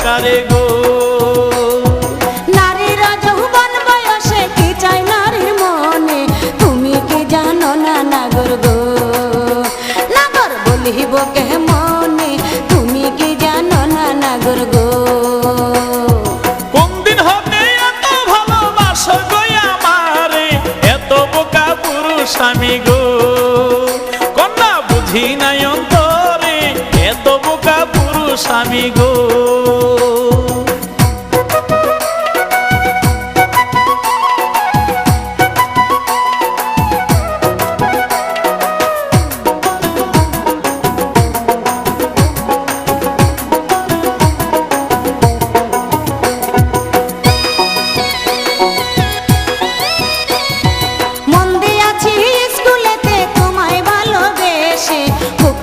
কারে গো। নারীর যৌবন বয়সে কি চাই নারীর মনে, তুমি কি জানো না নাগর গো। নাগর বলিব কে মনে, তুমি কি জানো না নাগর গো। কোন দিন হবে এত ভালোবাসো গো আমারে, এত বোকা পুরুষ আমি গো। কন্যা বুঝি নাই অন্তরে, এত বোকা পুরুষ আমি গো।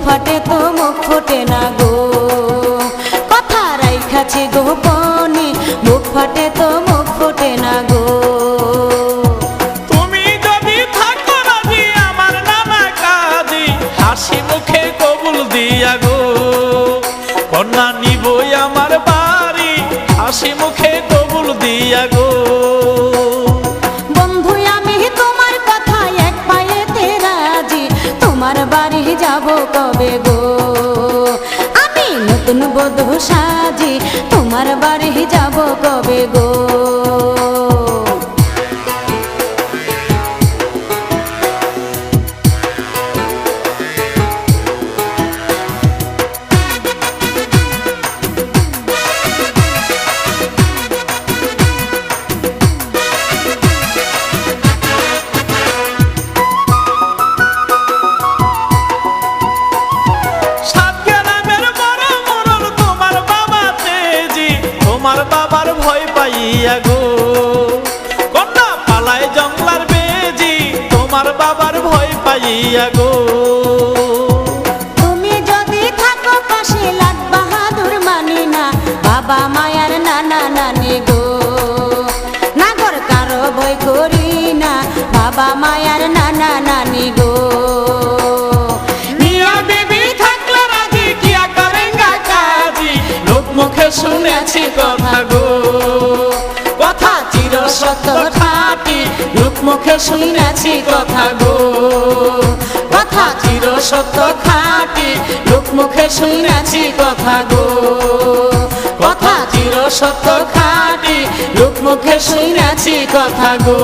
ফটে তো মুখ ফোটে না গো, কথা রাইখাছি গোপনে, মুখ ফটে তো মুখ ফোটে না গো। তুমি যদি থাকো রাজি আমার নানা কাজী, হাসি মুখে কবুল দিয়া গো। কন্যা নিবই আমার বাড়ি, হাসি মুখে কবুল দিয়া গো। বন্ধু আমি তোমার কথা এক পায়েতে রাজি, তোমার বাড়ি যাব কবে গো। আমি নতুন বধূ সাজি, তোমার বাড়ি যাব কবে গো। তোমার বাবার ভয় পাইয়া গো, কন্যা পালায় জঙ্গলার বেজি, তোমার বাবার ভয় পাইয়া গো। তুমি যদি থাকো পাশে লাট বাহাদুর মানি না, বাবা মায়ার নানা নানি গো। নাগর কারো ভয় করি না, বাবা মায়ার নানা নানি গো। মিয়া বিবি থাকলে রাজি, কিয়া করেঙ্গা কাজী, লোক মুখে শুনেছি কথা গো। কথা চির সত্য খাঁটি, লোক মুখে শুনেছি কথা গো। কথা চির সত্য খাঁটি, লোক মুখে শুনেছি কথা গো। কথা চির সত্য খাঁটি, লোক মুখে শুনেছি কথা গো।